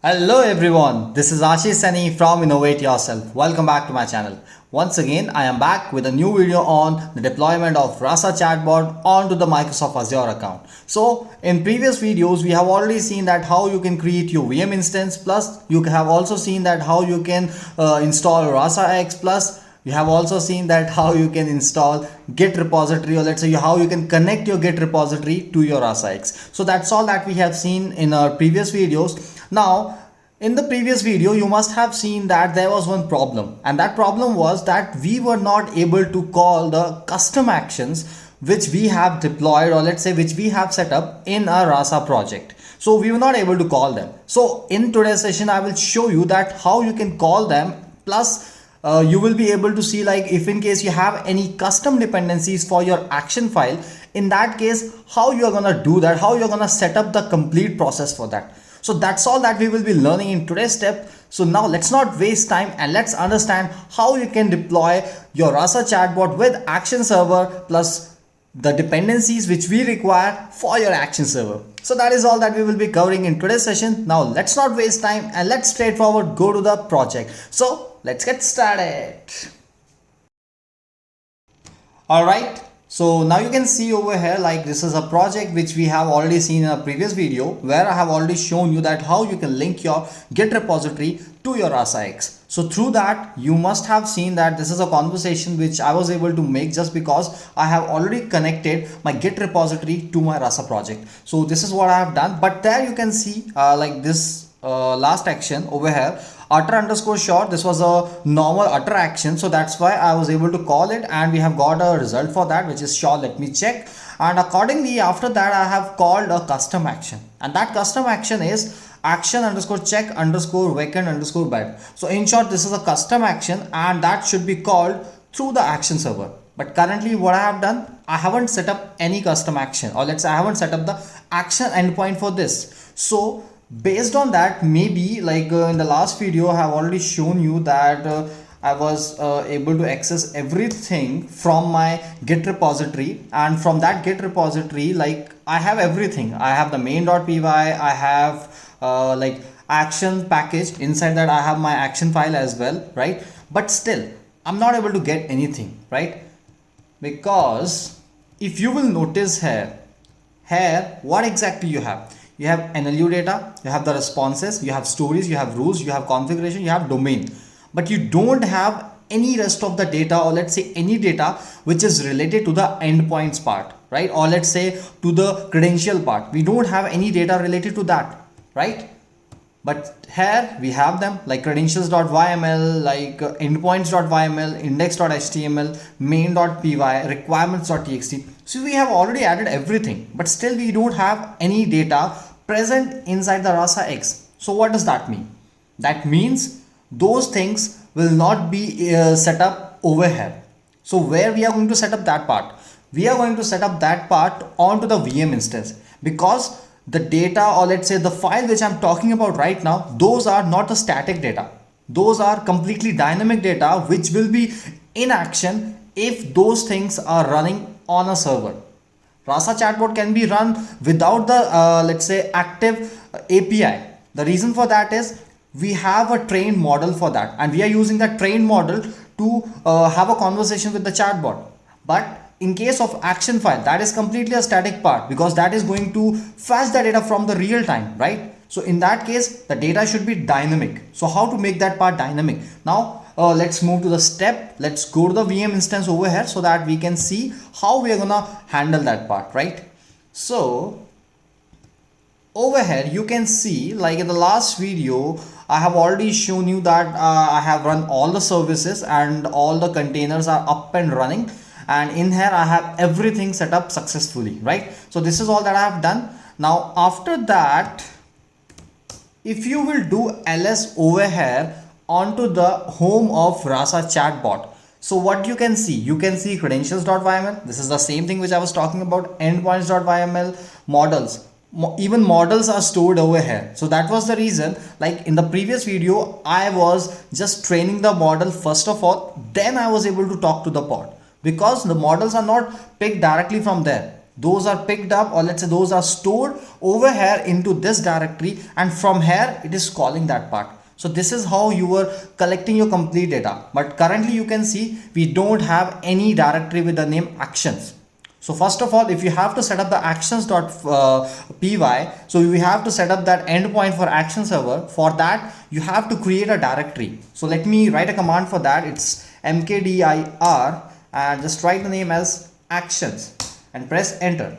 Hello everyone, this is Ashish Sani from Innovate Yourself. Welcome back to my channel. Once again, I am back with a new video on the deployment of Rasa chatbot onto the Microsoft Azure account. So in previous videos, we have already seen that how you can create your VM instance, plus you have also seen that how you can install Rasa X, plus you have also seen that how you can install Git repository, or let's say how you can connect your Git repository to your Rasa X. So that's all that we have seen in our previous videos. Now, in the previous video, you must have seen that there was one problem, and that problem was that we were not able to call the custom actions which we have deployed, or let's say which we have set up in our Rasa project. So we were not able to call them. So in today's session, I will show you that how you can call them, plus you will be able to see, like, if in case you have any custom dependencies for your action file, in that case how you are gonna do that, how you're gonna set up the complete process for that. So that's all that we will be learning in today's step. So now let's not waste time and let's understand how you can deploy your Rasa chatbot with action server plus the dependencies which we require for your action server. So that is all that we will be covering in today's session. Now let's not waste time and let's straightforward go to the project. So let's get started. All right. So now you can see over here, like, this is a project which we have already seen in a previous video where I have already shown you that how you can link your Git repository to your Rasa X. So through that, you must have seen that this is a conversation which I was able to make just because I have already connected my Git repository to my Rasa project. So this is what I have done. But there you can see like this last action over here, utter underscore short. This was a normal utter action, so that's why I was able to call it, and we have got a result for that, which is short. Let me check. And accordingly, after that, I have called a custom action, and that custom action is action underscore check underscore vacant underscore bed. So in short, this is a custom action, and that should be called through the action server. But currently what I have done, I haven't set up any custom action, or let's say I haven't set up the action endpoint for this. So based on that, maybe like in the last video I have already shown you that I was able to access everything from my Git repository, and from that Git repository, like, I have everything. I have the main.py, I have like action package. Inside that I have my action file as well, right? But still I'm not able to get anything, right? Because if you will notice here what exactly you have, you have NLU data, you have the responses, you have stories, you have rules, you have configuration, you have domain, but you don't have any rest of the data, or let's say any data which is related to the endpoints part, right? Or let's say to the credential part. We don't have any data related to that, right? But here we have them, like credentials.yml, like endpoints.yml, index.html, main.py, requirements.txt. So we have already added everything, but still we don't have any data present inside the Rasa X. So what does that mean? That means those things will not be set up over here. So where we are going to set up that part? We are going to set up that part onto the VM instance, because the data, or let's say the file which I'm talking about right now, those are not the static data. Those are completely dynamic data which will be in action if those things are running on a server. Rasa chatbot can be run without the let's say active API. The reason for that is we have a trained model for that, and we are using that trained model to have a conversation with the chatbot. But in case of action file, that is completely a static part, because that is going to fetch the data from the real time, right? So in that case, the data should be dynamic. So how to make that part dynamic? Now let's move to the step. Let's go to the VM instance over here so that we can see how we are gonna handle that part, right? So over here you can see, like in the last video I have already shown you that I have run all the services and all the containers are up and running, and in here I have everything set up successfully, right? So this is all that I have done. Now after that, if you will do ls over here onto the home of Rasa chatbot, so what you can see credentials.yml. This is the same thing which I was talking about, endpoints.yml, models. Even models are stored over here. So that was the reason, like in the previous video, I was just training the model first of all, then I was able to talk to the pod, because the models are not picked directly from there. those are picked up, or let's say those are stored over here into this directory, and from here it is calling that part. So this is how you were collecting your complete data. But currently you can see we don't have any directory with the name actions. So first of all, if you have to set up the actions.py, so we have to set up that endpoint for action server. For that, you have to create a directory. So let me write a command for that. It's mkdir, and just write the name as actions and press enter.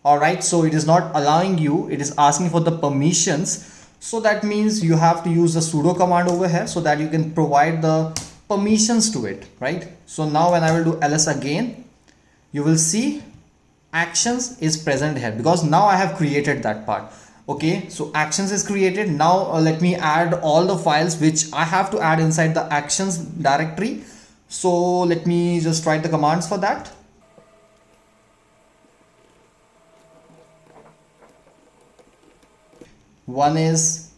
Alright, so it is not allowing you, it is asking for the permissions. So that means you have to use the sudo command over here so that you can provide the permissions to it, right? So now when I will do ls again, you will see actions is present here because now I have created that part. Okay, so actions is created. Now let me add all the files which I have to add inside the actions directory. So let me just write the commands for that. One is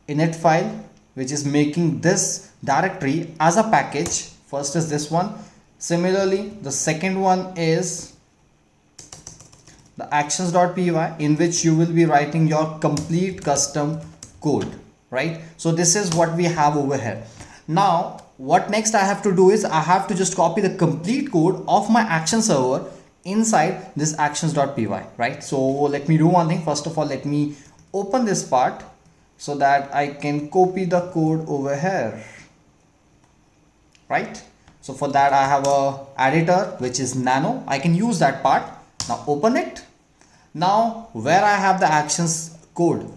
init file, which is making this directory as a package. First is this one. Similarly, the second one is the actions.py, in which you will be writing your complete custom code, right? So this is what we have over here. Now what next I have to do is I have to just copy the complete code of my action server inside this actions.py, right? So let me do one thing. First of all, let me open this part so that I can copy the code over here, right? So for that I have a editor which is nano. I can use that part. Now open it. Now where I have the actions code,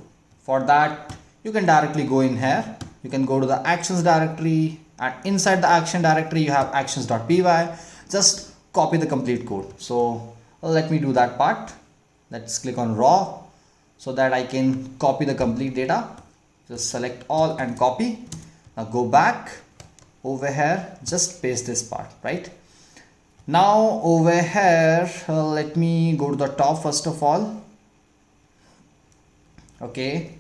for that you can directly go in here. You can go to the actions directory, and inside the action directory you have actions.py. Just copy the complete code. So let me do that part. Let's click on raw so that I can copy the complete data. Just select all and copy. Now go back over here, just paste this part, right? Now over here, let me go to the top first of all. Okay,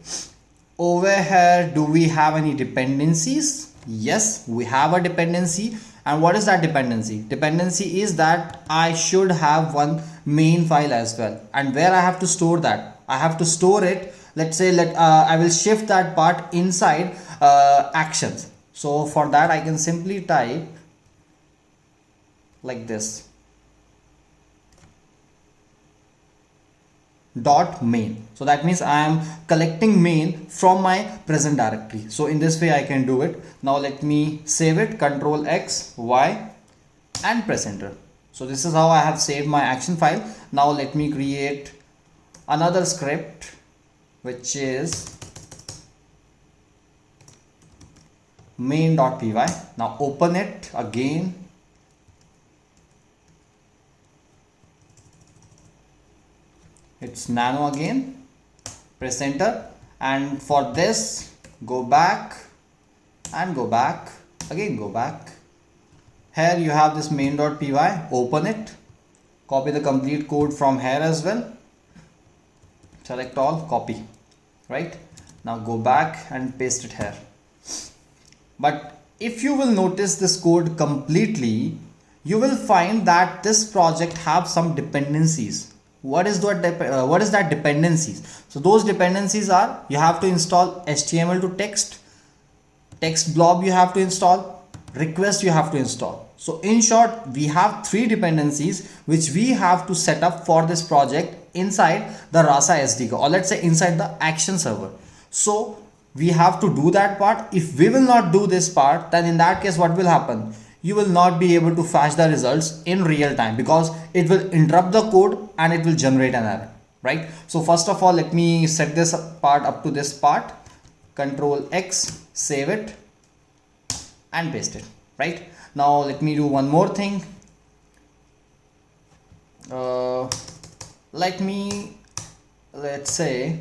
over here, do we have any dependencies? Yes, we have a dependency. And what is that dependency? Dependency is that I should have one main file as well. And where I have to store that? I have to store it. Let's say I will shift that part inside actions. So for that I can simply type like this, dot main. So that means I am collecting main from my present directory. So in this way I can do it. Now let me save it, Control X, Y, and press enter. So this is how I have saved my action file. Now let me create another script which is main.py. Now open it again. It's nano again. Press enter, and for this go back and go back again, go back. Here you have this main.py. Open it, copy the complete code from here as well. Select all, copy, right? Now go back and paste it here. But if you will notice this code completely, you will find that this project have some dependencies. What is that dependencies? So those dependencies are, you have to install HTML to text blob you have to install, request you have to install. So in short, we have 3 dependencies which we have to set up for this project inside the Rasa SDK, or let's say inside the action server. So we have to do that part. If we will not do this part, then in that case what will happen? You will not be able to fetch the results in real time because it will interrupt the code and it will generate an error, right? So first of all, let me set this part up to this part. Control X, save it and paste it, right? Now let me do one more thing. Let's say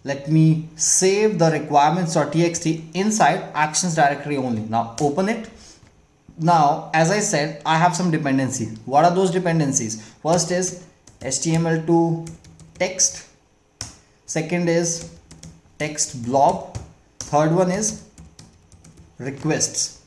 let me save the requirements.txt inside actions directory only. Now open it. Now as I said, I have some dependencies. What are those dependencies? First is HTML to text, second is text blob, third one is requests.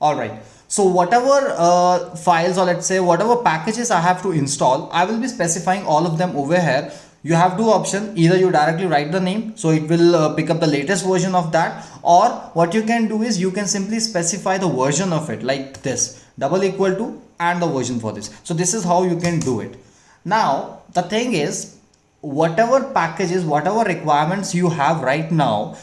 All right. So whatever files, or let's say whatever packages I have to install, I will be specifying all of them over here. You have two options: either you directly write the name, so it will pick up the latest version of that, or what you can do is you can simply specify the version of it like this, double equal to and the version for this. So this is how you can do it. Now the thing is, whatever packages, whatever requirements you have right now,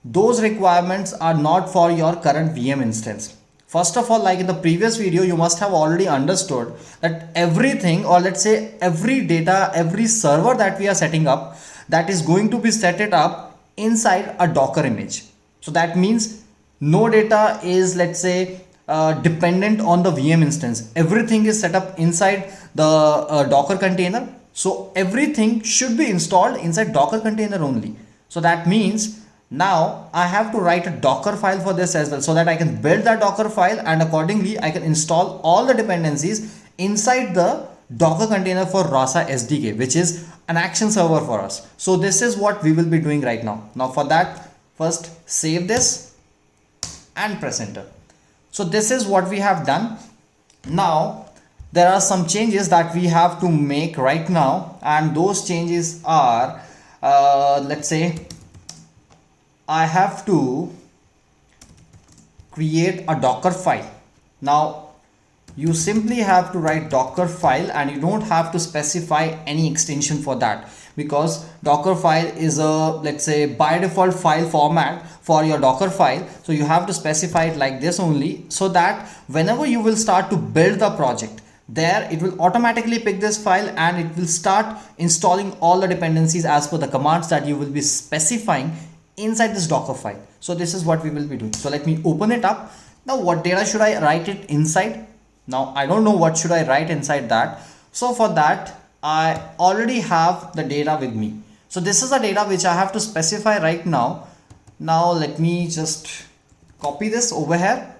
those requirements are not for your current VM instance. First of all, like in the previous video, you must have already understood that everything, or let's say every data, every server that we are setting up, that is going to be set it up inside a Docker image. So that means no data is, let's say, dependent on the VM instance. Everything is set up inside the Docker container. So everything should be installed inside Docker container only. So that means now I have to write a Docker file for this as well, so that I can build that Docker file and accordingly I can install all the dependencies inside the Docker container for Rasa SDK, which is an action server for us. So this is what we will be doing right now. Now for that, first save this and press enter. So this is what we have done. Now there are some changes that we have to make right now, and those changes are let's say I have to create a Docker file. Now you simply have to write Docker file, and you don't have to specify any extension for that, because Docker file is a, let's say, by default file format for your Docker file. So you have to specify it like this only, so that whenever you will start to build the project, there it will automatically pick this file and it will start installing all the dependencies as per the commands that you will be specifying inside this Docker file. So this is what we will be doing. So let me open it up. Now what data should I write it inside? Now I don't know what should I write inside that. So for that, I already have the data with me. So this is the data which I have to specify right now. Now let me just copy this over here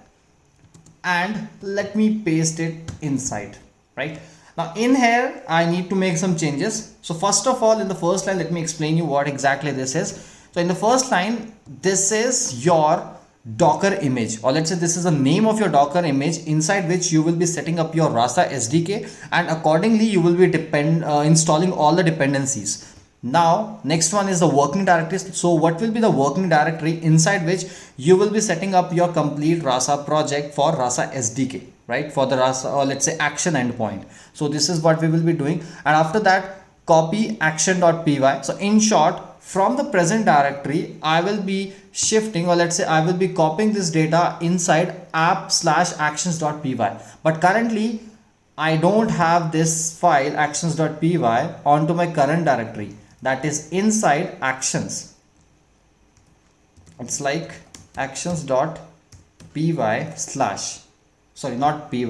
and let me paste it inside. Right now in here I need to make some changes. So first of all, in the first line, let me explain you what exactly this is. So in the first line, this is your Docker image, or let's say this is the name of your Docker image inside which you will be setting up your Rasa SDK, and accordingly you will be installing all the dependencies. Now next one is the working directory. So what will be the working directory inside which you will be setting up your complete Rasa project for Rasa SDK, right, for the Rasa, or let's say action endpoint. So this is what we will be doing, and after that, copy action.py. So in short, from the present directory, I will be shifting, or let's say I will be copying this data inside app/actions.py. But currently I don't have this file actions.py onto my current directory, that is inside actions. It's like actions.py slash, sorry, not py,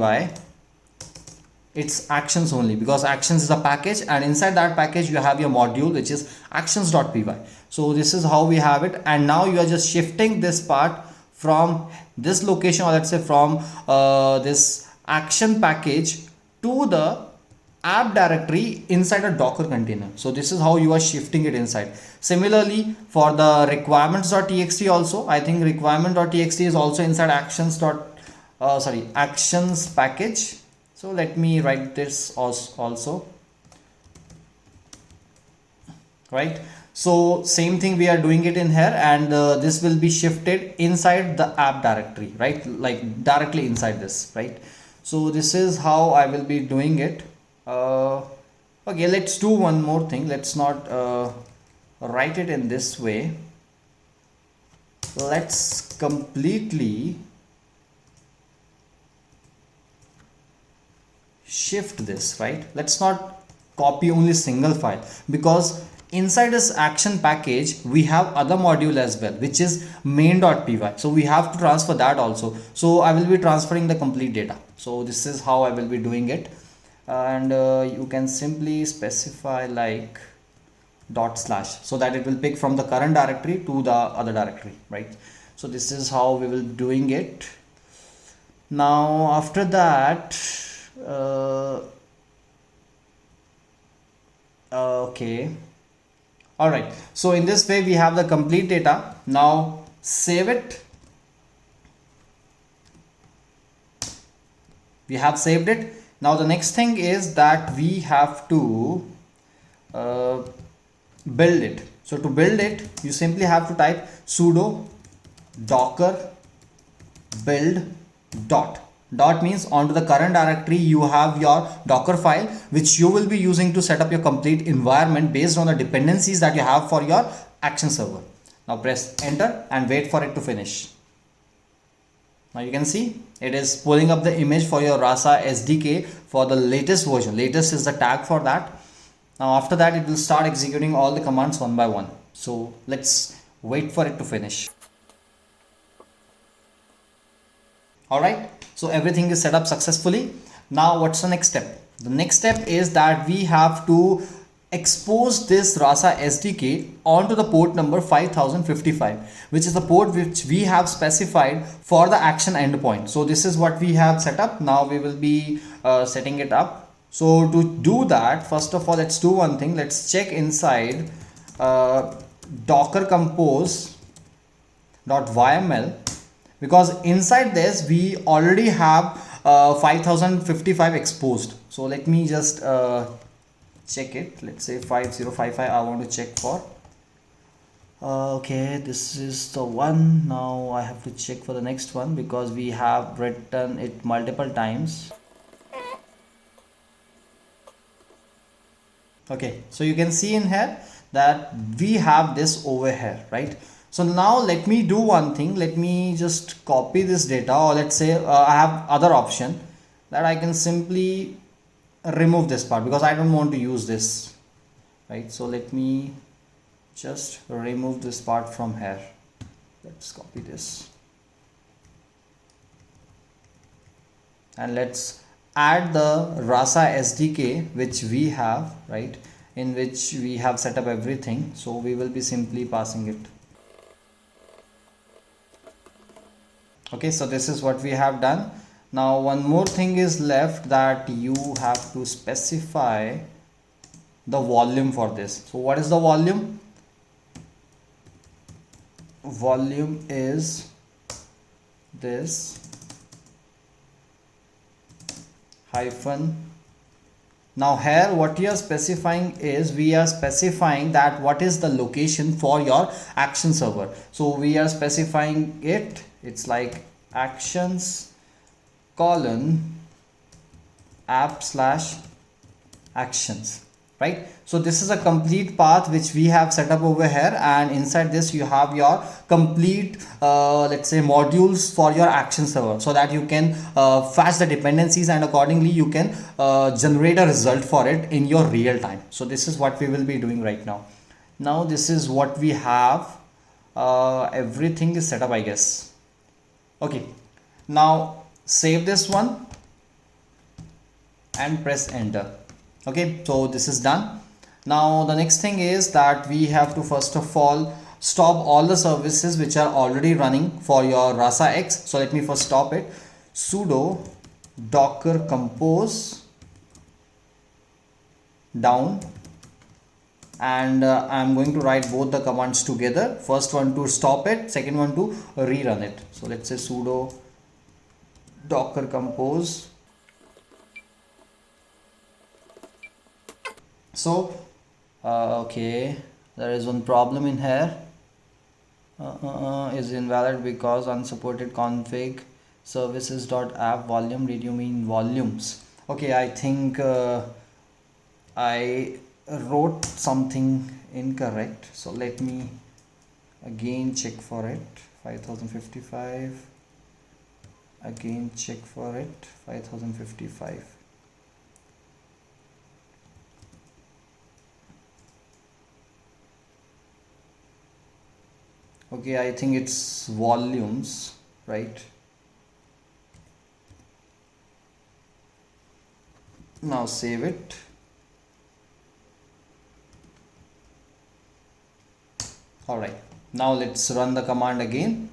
it's actions only, because actions is a package, and inside that package you have your module which is actions.py. So this is how we have it, and now you are just shifting this part from this location, or let's say from this action package to the app directory inside a Docker container. So this is how you are shifting it inside. Similarly for the requirements.txt also, I think requirement.txt is also inside actions package. So let me write this also, right? So same thing we are doing it in here, and this will be shifted inside the app directory, right, like directly inside this, right? So this is how I will be doing it. Okay, let's do one more thing. Let's not write it in this way. Let's completely shift this, right? Let's not copy only single file, because inside this action package we have other module as well, which is main.py. So we have to transfer that also. So I will be transferring the complete data. So this is how I will be doing it, and you can simply specify like /, so that it will pick from the current directory to the other directory, right? So this is how we will be doing it. Now after that, okay, all right, so in this way we have the complete data. Now save it we have saved it. Now the next thing is that we have to build it. So to build it, you simply have to type sudo docker build dot. Dot means onto the current directory you have your Docker file, which you will be using to set up your complete environment based on the dependencies that you have for your action server. Now press enter and wait for it to finish. Now you can see it is pulling up the image for your Rasa SDK for the latest version. Latest is the tag for that. Now after that it will start executing all the commands one by one. So let's wait for it to finish. Alright, so everything is set up successfully. Now what's the next step? The next step is that we have to expose this Rasa SDK onto the port number 5055, which is the port which we have specified for the action endpoint. So this is what we have set up. Now we will be setting it up. So to do that, first of all, let's do one thing. Let's check inside docker compose.yml, because inside this we already have 5055 exposed. So let me just check it. Let's say 5055 I want to check for. Okay, this is the one. Now I have to check for the next one because we have written it multiple times. Okay, so you can see in here that we have this over here, right? So now let me do one thing. Let me just copy this data, or let's say I have other option that I can simply remove this part because I don't want to use this, right? So let me just remove this part from here. Let's copy this and let's add the Rasa SDK which we have, right, in which we have set up everything. So we will be simply passing it. Okay, so this is what we have done. Now one more thing is left, that you have to specify the volume for this. So what is the volume? Volume is this hyphen. Now here what we are specifying is, we are specifying that what is the location for your action server. So we are specifying it. It's like actions colon app/actions, right? So this is a complete path which we have set up over here, and inside this you have your complete let's say modules for your action server, so that you can fetch the dependencies and accordingly you can generate a result for it in your real time. So this is what we will be doing right now. Now this is what we have. Everything is set up, I guess. Okay, now save this one and press enter. Okay, so this is done. Now the next thing is that we have to first of all stop all the services which are already running for your Rasa X. So let me first stop it. Sudo docker compose down, and I'm going to write both the commands together. First one to stop it, second one to rerun it. So let's say sudo docker compose. So okay, there is one problem in here. Is invalid because unsupported config services.app volume. Did you mean volumes? Okay, I think I wrote something incorrect, so let me again check for it. 5055, again check for it. 5055. Okay, I think it's volumes, right? Now save it. Alright, now let's run the command again.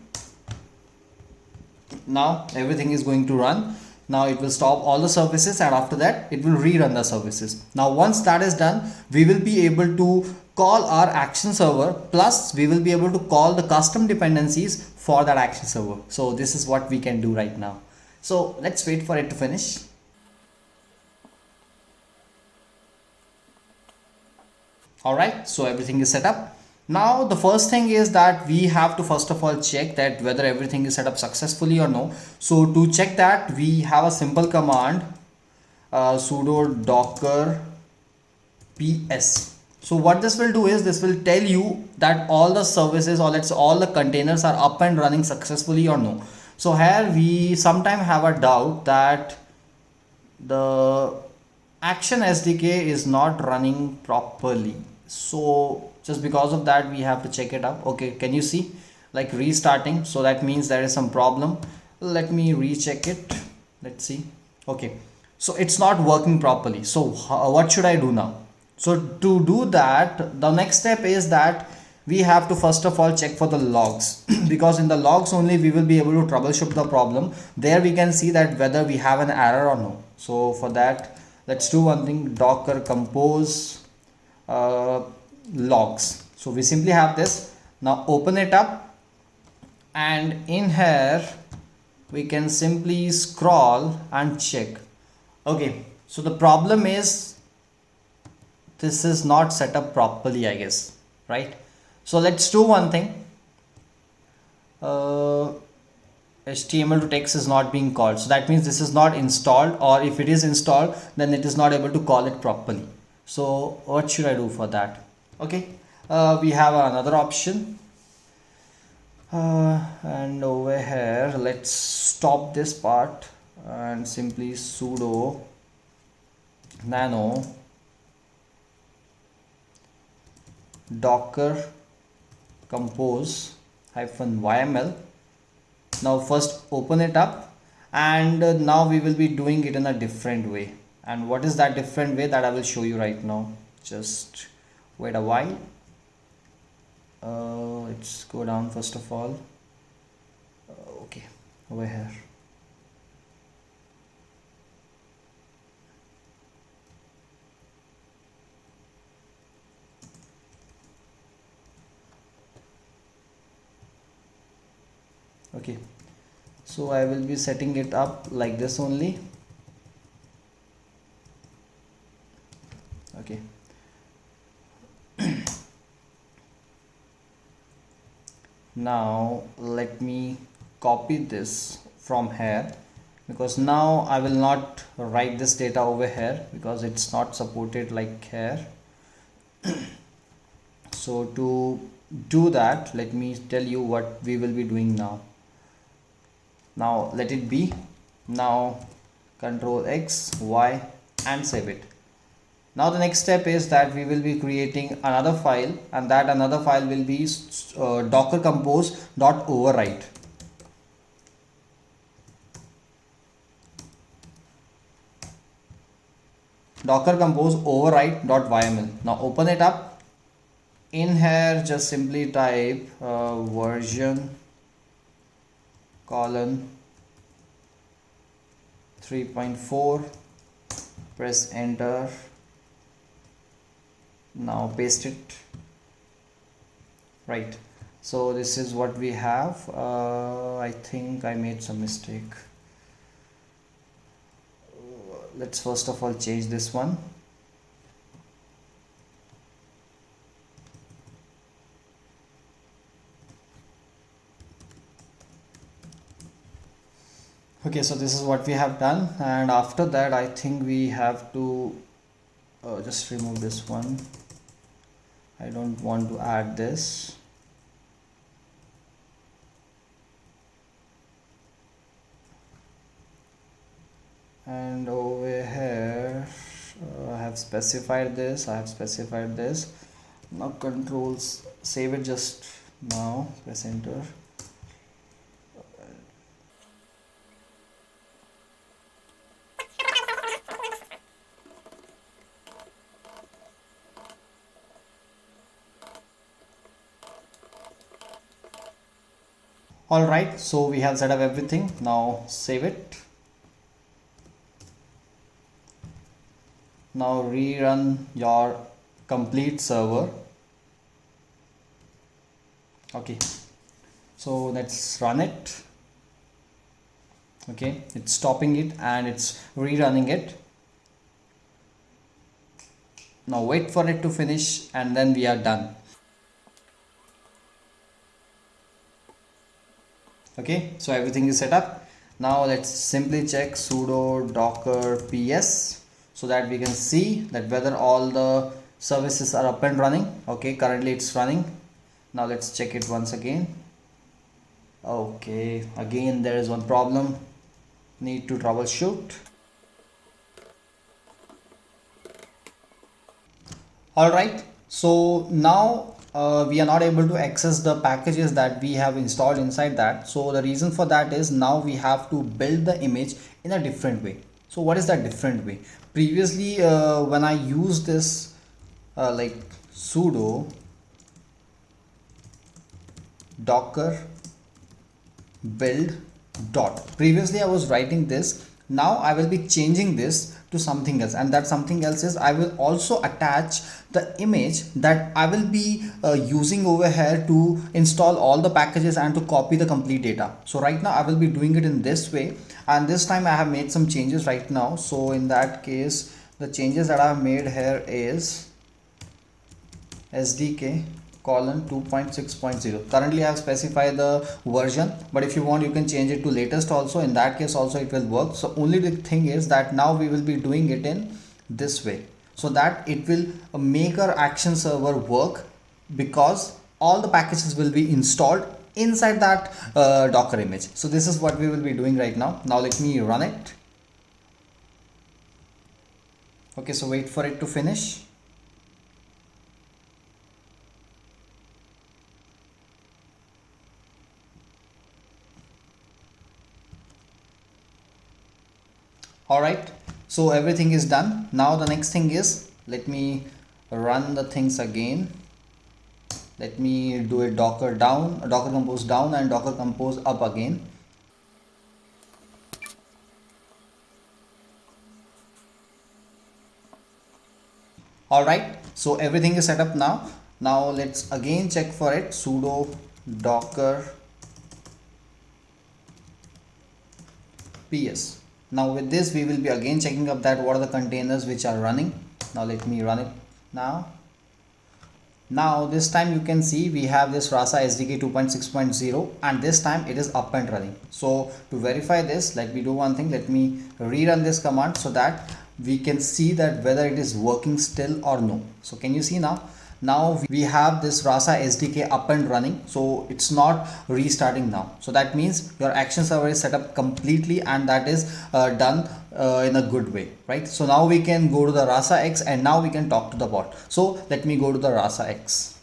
Now everything is going to run. Now it will stop all the services, and after that it will rerun the services. Now once that is done, we will be able to call our action server, plus we will be able to call the custom dependencies for that action server. So this is what we can do right now. So let's wait for it to finish. All right, so everything is set up. Now the first thing is that we have to first of all check that whether everything is set up successfully or no. So to check that, we have a simple command, sudo docker ps. So what this will do is this will tell you that all the services, or let's say all the containers, are up and running successfully or no. So here we sometimes have a doubt that the action SDK is not running properly. So just because of that, we have to check it up. Okay, can you see like restarting? So that means there is some problem. Let me recheck it. Let's see. Okay, so it's not working properly. So what should I do now? So to do that, the next step is that we have to first of all check for the logs because in the logs only we will be able to troubleshoot the problem. There we can see that whether we have an error or no. So for that, let's do one thing, docker compose logs. So we simply have this. Now open it up, and in here we can simply scroll and check. Okay, so the problem is this is not set up properly, I guess, right? So let's do one thing. HTML to text is not being called, so that means this is not installed, or if it is installed, then it is not able to call it properly. So what should I do for that? Okay, we have another option, and over here let's stop this part and simply sudo nano docker compose -yml. Now first open it up, and now we will be doing it in a different way. And what is that different way? That I will show you right now. Just wait a while. Let's go down first of all. Okay, over here. Okay, so I will be setting it up like this only. Okay, now let me copy this from here, because now I will not write this data over here because it's not supported like here. So to do that, let me tell you what we will be doing now. Now let it be. Now control X, Y, and save it. Now the next step is that we will be creating another file, and that another file will be docker compose.overwrite. Docker compose overwrite.yml. Now open it up. In here just simply type version colon 3.4, press enter. Now paste it. Right, so this is what we have. I think I made some mistake. Let's first of all change this one. Okay, so this is what we have done, and after that I think we have to just remove this one. I don't want to add this. And over here I have specified this, now controls, save it just now, press enter. All right, so we have set up everything. Now save it. Now rerun your complete server. Okay, so let's run it. Okay, it's stopping it and it's rerunning it. Now wait for it to finish and then we are done. Okay, so everything is set up. Now let's simply check sudo docker ps so that we can see that whether all the services are up and running. Okay, currently it's running. Now let's check it once again. Okay, again there is one problem, need to troubleshoot. All right, so now we are not able to access the packages that we have installed inside that. So the reason for that is now we have to build the image in a different way. So what is that different way? Previously when I used this like sudo docker build dot, previously I was writing this, now I will be changing this to something else, and that something else is I will also attach the image that I will be using over here to install all the packages and to copy the complete data. So right now I will be doing it in this way, and this time I have made some changes right now. So in that case the changes that I have made here is SDK colon 2.6.0. currently I have specified the version, but if you want you can change it to latest also. In that case also it will work. So only the thing is that now we will be doing it in this way so that it will make our action server work, because all the packages will be installed inside that docker image. So this is what we will be doing right now. Now let me run it. Okay, so wait for it to finish. All right, so everything is done. Now the next thing is, let me run the things again. Let me do it docker down, docker compose down and docker compose up again. All right, so everything is set up now. Now let's again check for it, sudo docker ps. Now with this we will be again checking up that what are the containers which are running. Now let me run it now. Now this time you can see we have this Rasa SDK 2.6.0 and this time it is up and running. So to verify this, let me do one thing. Let me rerun this command so that we can see that whether it is working still or no. So can you see now? Now we have this Rasa SDK up and running, so it's not restarting now. So that means your action server is set up completely and that is done in a good way, right? So now we can go to the Rasa X and now we can talk to the bot. So let me go to the Rasa X.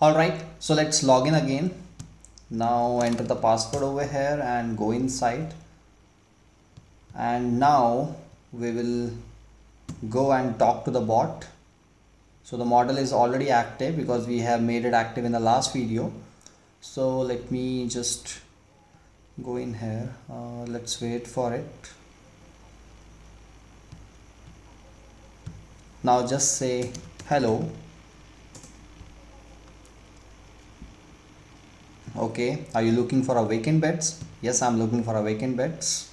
Alright, so let's log in again. Now enter the password over here and go inside. And now we will go and talk to the bot. So the model is already active because we have made it active in the last video. So let me just go in here. Let's wait for it. Now just say hello. Okay, are you looking for a vacant beds? Yes, I'm looking for a vacant beds.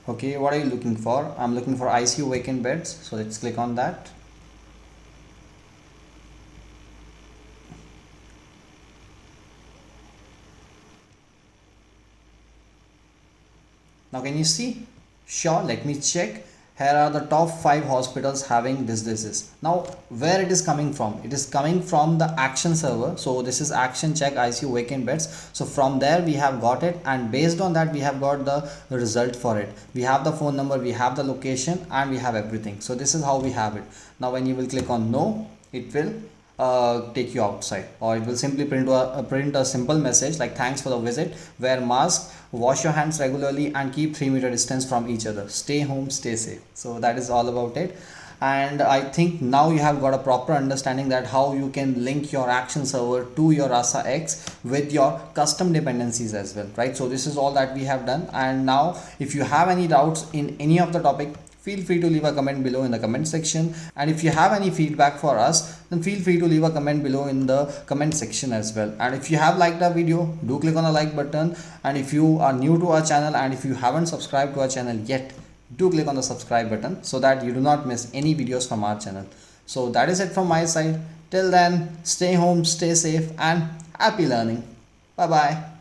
Okay, what are you looking for? I'm looking for ICU vacant beds. So let's click on that. Now can you see? Sure, let me check. Here are the top 5 hospitals having this disease. Now where it is coming from? It is coming from the action server. So this is action check ICU vacant beds. So from there we have got it, and based on that we have got the result for it. We have the phone number, we have the location, and we have everything. So this is how we have it. Now when you will click on no, it will take you outside, or it will simply print a simple message like thanks for the visit, wear mask, wash your hands regularly, and keep 3-meter distance from each other, stay home, stay safe. So that is all about it. And I think now you have got a proper understanding that how you can link your action server to your Rasa X with your custom dependencies as well, right? So this is all that we have done. And now if you have any doubts in any of the topic, feel free to leave a comment below in the comment section. And if you have any feedback for us, then feel free to leave a comment below in the comment section as well. And if you have liked our video, do click on the like button. And if you are new to our channel and if you haven't subscribed to our channel yet, do click on the subscribe button so that you do not miss any videos from our channel. So that is it from my side. Till then, stay home, stay safe, and happy learning. Bye bye.